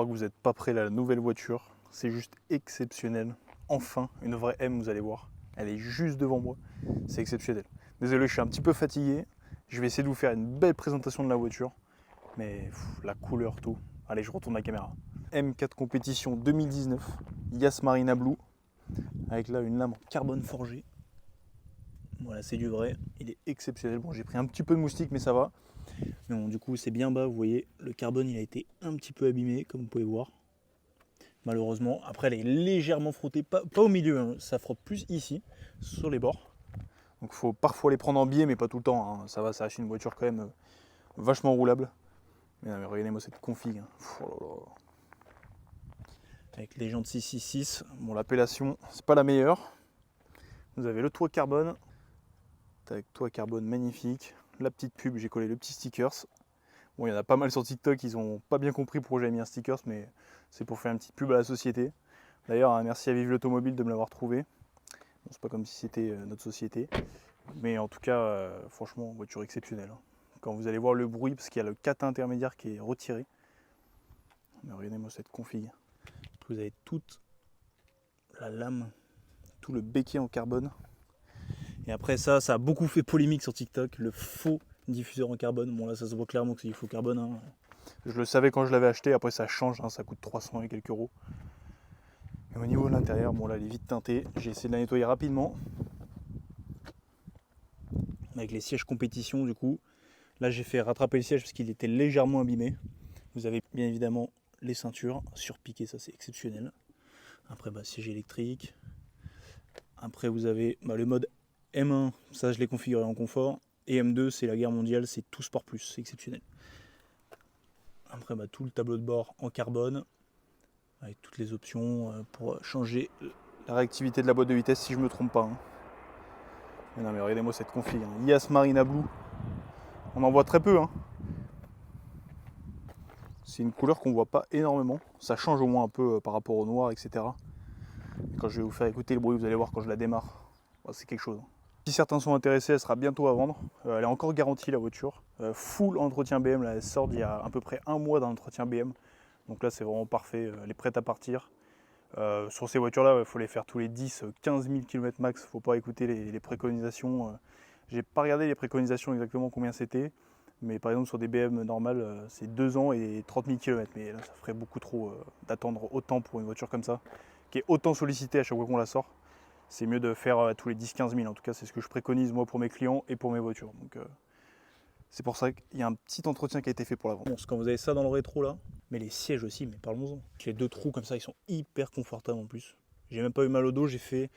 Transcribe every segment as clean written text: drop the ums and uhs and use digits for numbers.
crois que vous n'êtes pas prêts, la nouvelle voiture. C'est juste exceptionnel. Enfin, une vraie M, vous allez voir. Elle est juste devant moi. C'est exceptionnel. Désolé, je suis un petit peu fatigué. Je vais essayer de vous faire une belle présentation de la voiture. Mais la couleur, tout. Allez, je retourne la caméra. M4 Compétition 2019. Yas Marina Blue. Avec là une lame en carbone forgé. Voilà, c'est du vrai. Il est exceptionnel. Bon, j'ai pris un petit peu de moustique, mais ça va. Mais bon, du coup, c'est bien bas. Vous voyez, le carbone, il a été un petit peu abîmé, comme vous pouvez voir. Malheureusement, après, elle est légèrement frottée. Pas au milieu, hein. Ça frotte plus ici, sur les bords. Donc, il faut parfois les prendre en biais, mais pas tout le temps. Hein. Ça va, ça reste une voiture quand même vachement roulable. Mais, non, mais regardez-moi cette config. Hein. Oh là là. Avec les jantes 666. Bon, l'appellation, c'est pas la meilleure. Vous avez le toit carbone. Avec toit carbone magnifique. La petite pub, j'ai collé le petit stickers. Bon, il y en a pas mal sur TikTok, ils n'ont pas bien compris pourquoi j'avais mis un stickers, mais c'est pour faire une petite pub à la société. D'ailleurs, merci à Vive l'Automobile de me l'avoir trouvé. Bon, c'est pas comme si c'était notre société. Mais en tout cas, franchement, voiture exceptionnelle. Hein. Quand vous allez voir le bruit, parce qu'il y a le 4 intermédiaire qui est retiré. Mais regardez-moi cette config. Vous avez toute la lame, tout le béquet en carbone. Et après ça a beaucoup fait polémique sur TikTok, le faux diffuseur en carbone. Bon là ça se voit clairement que c'est du faux carbone. Hein. Je le savais quand je l'avais acheté, après ça change, hein, ça coûte 300 et quelques euros. Et au niveau de l'intérieur, bon là elle est vite teintée. J'ai essayé de la nettoyer rapidement. Avec les sièges compétition du coup. Là j'ai fait rattraper le siège parce qu'il était légèrement abîmé. Vous avez bien évidemment les ceintures surpiquées, ça c'est exceptionnel. Après siège électrique. Après vous avez le mode M1, ça je l'ai configuré en confort. Et M2 c'est la guerre mondiale, c'est tout sport plus, c'est exceptionnel. Après tout le tableau de bord en carbone, avec toutes les options pour changer la réactivité de la boîte de vitesse si je ne me trompe pas. Hein. Mais non mais regardez-moi cette config, hein. Yas Marina Blue, on en voit très peu. Hein. C'est une couleur qu'on ne voit pas énormément, ça change au moins un peu par rapport au noir, etc. Et quand je vais vous faire écouter le bruit, vous allez voir quand je la démarre, c'est quelque chose. Si certains sont intéressés, elle sera bientôt à vendre. Elle est encore garantie la voiture. Full entretien BM, là, elle sort il y a à peu près un mois d'entretien BM. Donc là c'est vraiment parfait, elle est prête à partir. Sur ces voitures là, il faut les faire tous les 10-15 000 km max, il ne faut pas écouter les préconisations. J'ai pas regardé les préconisations exactement combien c'était. Mais par exemple sur des BM normales, c'est 2 ans et 30 000 km. Mais là ça ferait beaucoup trop d'attendre autant pour une voiture comme ça, qui est autant sollicitée à chaque fois qu'on la sort. C'est mieux de faire tous les 10-15 000. En tout cas, c'est ce que je préconise moi pour mes clients et pour mes voitures. Donc, c'est pour ça qu'il y a un petit entretien qui a été fait pour la vente. Bon, quand vous avez ça dans le rétro là, mais les sièges aussi, mais parlons-en. Les 2 trous comme ça, ils sont hyper confortables en plus. J'ai même pas eu mal au dos. J'ai fait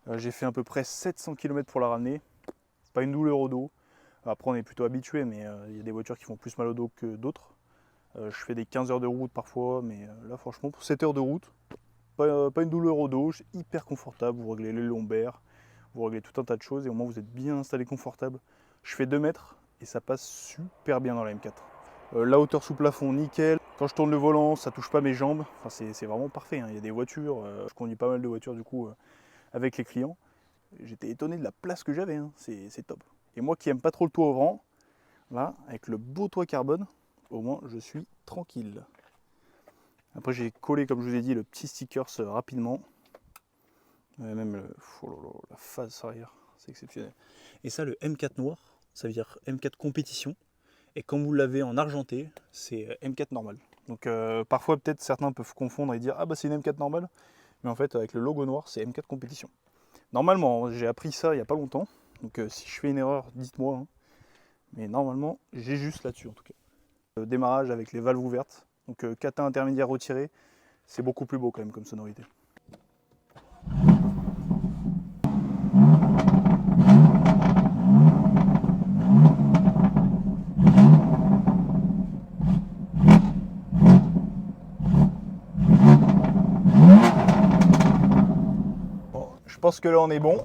à peu près 700 km pour la ramener. Pas une douleur au dos. Après, on est plutôt habitué, mais il y a des voitures qui font plus mal au dos que d'autres. Je fais des 15 heures de route parfois, mais là, franchement, pour 7 heures de route, pas une douleur au dos, c'est hyper confortable, vous réglez les lombaires, vous réglez tout un tas de choses et au moins vous êtes bien installé confortable. Je fais 2 mètres et ça passe super bien dans la M4. La hauteur sous plafond, nickel. Quand je tourne le volant, ça touche pas mes jambes. Enfin, c'est vraiment parfait. Hein. Il y a des voitures, je conduis pas mal de voitures du coup avec les clients. J'étais étonné de la place que j'avais, hein. C'est top. Et moi qui aime pas trop le toit ouvrant, là, avec le beau toit carbone, au moins je suis tranquille. Après j'ai collé, comme je vous ai dit, le petit stickers rapidement. Même la face arrière, c'est exceptionnel. Et ça, le M4 noir, ça veut dire M4 compétition. Et quand vous l'avez en argenté, c'est M4 normal. Donc parfois peut-être certains peuvent confondre et dire ah bah c'est une M4 normale. Mais en fait avec le logo noir c'est M4 compétition. Normalement, j'ai appris ça il n'y a pas longtemps. Donc si je fais une erreur, dites-moi. Hein. Mais normalement j'ai juste là-dessus en tout cas. Le démarrage avec les valves ouvertes. Donc cata intermédiaire retiré, c'est beaucoup plus beau quand même comme sonorité. Bon, je pense que là on est bon.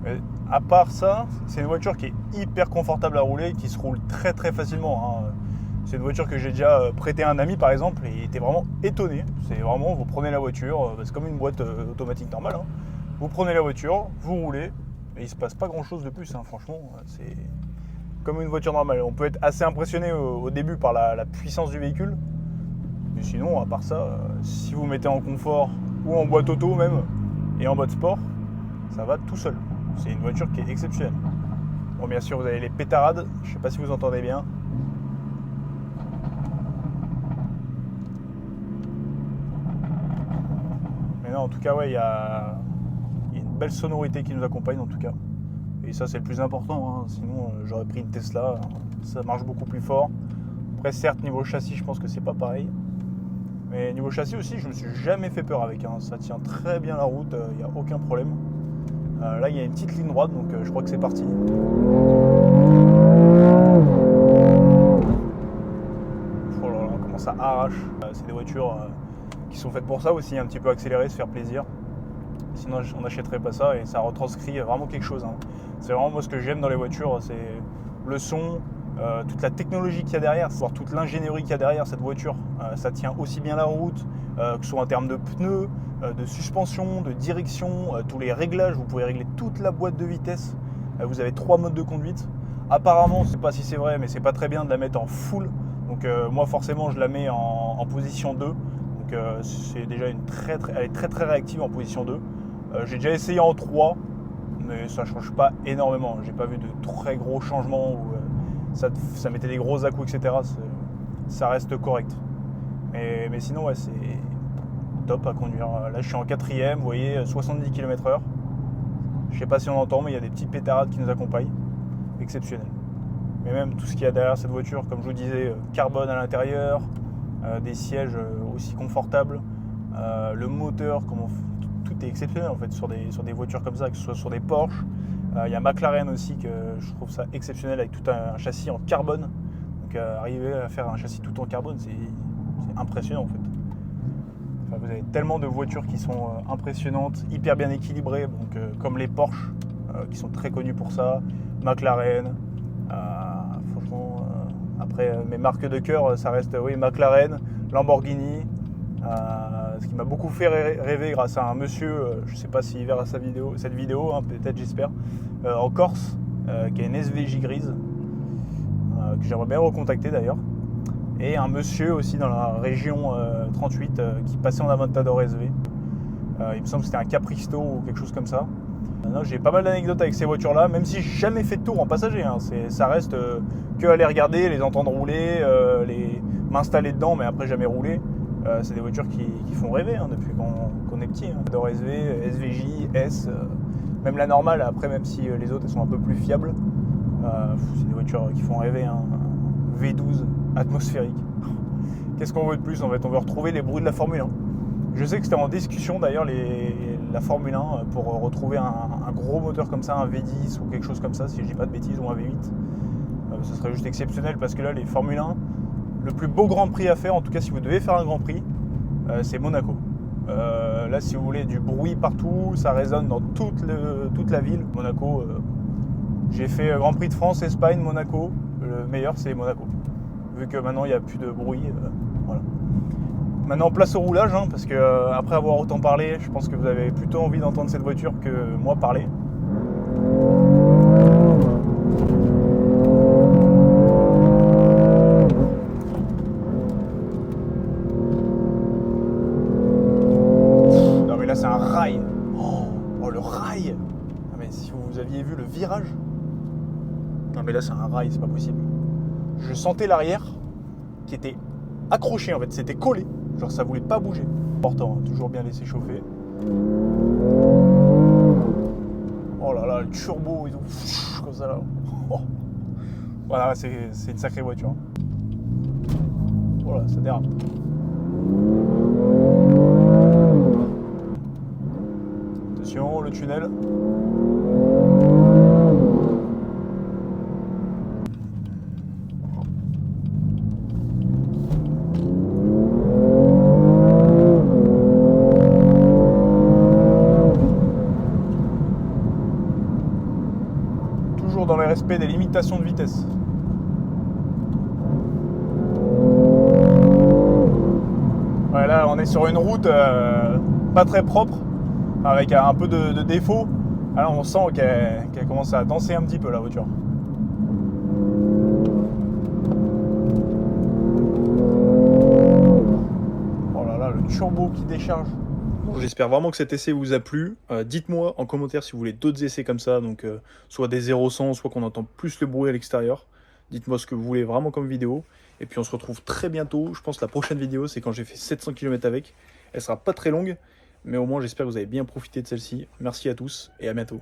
Mais à part ça, c'est une voiture qui est hyper confortable à rouler, qui se roule très très facilement. Hein. C'est une voiture que j'ai déjà prêtée à un ami par exemple et il était vraiment étonné. C'est vraiment, vous prenez la voiture, c'est comme une boîte automatique normale. Hein. Vous prenez la voiture, vous roulez et il se passe pas grand chose de plus. Hein. Franchement, c'est comme une voiture normale. On peut être assez impressionné au début par la puissance du véhicule. Mais sinon, à part ça, si vous mettez en confort ou en boîte auto même et en mode sport, ça va tout seul. C'est une voiture qui est exceptionnelle. Bon, bien sûr, vous avez les pétarades. Je sais pas si vous entendez bien. Mais non, en tout cas, ouais, il y a une belle sonorité qui nous accompagne en tout cas. Et ça, c'est le plus important. Hein. Sinon, j'aurais pris une Tesla. Ça marche beaucoup plus fort. Après, certes, niveau châssis, je pense que c'est pas pareil. Mais niveau châssis aussi, je me suis jamais fait peur avec. Hein. Ça tient très bien la route, il n'y a aucun problème. Là, il y a une petite ligne droite, donc je crois que c'est parti. Oh là là, comment ça arrache. C'est des voitures qui sont faites pour ça aussi, un petit peu accélérer, se faire plaisir. Sinon, on n'achèterait pas ça et ça retranscrit vraiment quelque chose. Hein. C'est vraiment moi ce que j'aime dans les voitures, c'est le son, toute la technologie qu'il y a derrière, voire toute l'ingénierie qu'il y a derrière cette voiture. Ça tient aussi bien la route, que ce soit en termes de pneus, de suspension, de direction, tous les réglages. Vous pouvez régler toute la boîte de vitesse. Vous avez 3 modes de conduite. Apparemment, je ne sais pas si c'est vrai, mais c'est pas très bien de la mettre en full. Donc moi forcément je la mets en position 2. Donc c'est déjà elle est très très réactive en position 2. J'ai déjà essayé en 3, mais ça ne change pas énormément. J'ai pas vu de très gros changements où ça mettait des gros à-coups, etc. Ça reste correct. Mais sinon, ouais, c'est top à conduire. Là, je suis en 4ème, vous voyez, 70 km/h. Je sais pas si on entend, mais il y a des petits pétarades qui nous accompagnent. Exceptionnel. Mais même tout ce qu'il y a derrière cette voiture, comme je vous disais, carbone à l'intérieur, des sièges aussi confortables, le moteur, tout est exceptionnel en fait sur des voitures comme ça, que ce soit sur des Porsche. Il y a McLaren aussi que je trouve ça exceptionnel avec tout un châssis en carbone. Donc arriver à faire un châssis tout en carbone, c'est impressionnant en fait. Enfin, vous avez tellement de voitures qui sont impressionnantes, hyper bien équilibrées, donc, comme les Porsche qui sont très connus pour ça, McLaren. Franchement, après mes marques de cœur, ça reste oui, McLaren, Lamborghini. Ce qui m'a beaucoup fait rêver grâce à un monsieur, je ne sais pas s'il verra cette vidéo, hein, peut-être j'espère, en Corse, qui a une SVJ grise, que j'aimerais bien recontacter d'ailleurs. Et un monsieur aussi dans la région 38 qui passait en Aventador SV. Il me semble que c'était un Capristo ou quelque chose comme ça. J'ai pas mal d'anecdotes avec ces voitures-là, même si j'ai jamais fait de tour en passager. Hein. Ça reste que aller regarder, les entendre rouler, m'installer dedans, mais après jamais rouler. C'est des voitures qui font rêver hein, depuis qu'on est petit. Hein. Aventador SV, SVJ, S, même la normale, après même si les autres elles sont un peu plus fiables. C'est des voitures qui font rêver. Hein. V12 atmosphérique. Qu'est-ce qu'on veut de plus en fait? On veut retrouver les bruits de la Formule 1. Je sais que c'était en discussion d'ailleurs la Formule 1 pour retrouver un gros moteur comme ça, un V10 ou quelque chose comme ça, si je dis pas de bêtises, ou un V8. Ce serait juste exceptionnel parce que là les Formule 1, le plus beau Grand Prix à faire, en tout cas si vous devez faire un Grand Prix, c'est Monaco. Là si vous voulez du bruit partout, ça résonne dans toute la ville. Monaco, j'ai fait Grand Prix de France, Espagne, Monaco. Le meilleur c'est Monaco. Vu que maintenant il n'y a plus de bruit, voilà. Maintenant place au roulage, hein, parce que après avoir autant parlé, je pense que vous avez plutôt envie d'entendre cette voiture que moi parler. Non mais là c'est un rail. Oh le rail. Non mais si vous aviez vu le virage. Non mais là c'est un rail, c'est pas possible. Je sentais l'arrière qui était accroché en fait, c'était collé. Genre ça voulait pas bouger. Important, hein, toujours bien laisser chauffer. Oh là là, le turbo et tout, comme ça là. Oh. Voilà, c'est une sacrée voiture. Voilà, ça dérape. Attention, le tunnel. respect des limitations de vitesse. Ouais, là, on est sur une route pas très propre, avec un peu de défaut. Alors, on sent qu'elle commence à danser un petit peu, la voiture. Oh là là, le turbo qui décharge. Bon, j'espère vraiment que cet essai vous a plu. Dites-moi en commentaire si vous voulez d'autres essais comme ça, donc soit des 0-100, soit qu'on entend plus le bruit à l'extérieur. Dites-moi ce que vous voulez vraiment comme vidéo. Et puis on se retrouve très bientôt. Je pense que la prochaine vidéo, c'est quand j'ai fait 700 km avec. Elle sera pas très longue, mais au moins j'espère que vous avez bien profité de celle-ci. Merci à tous et à bientôt.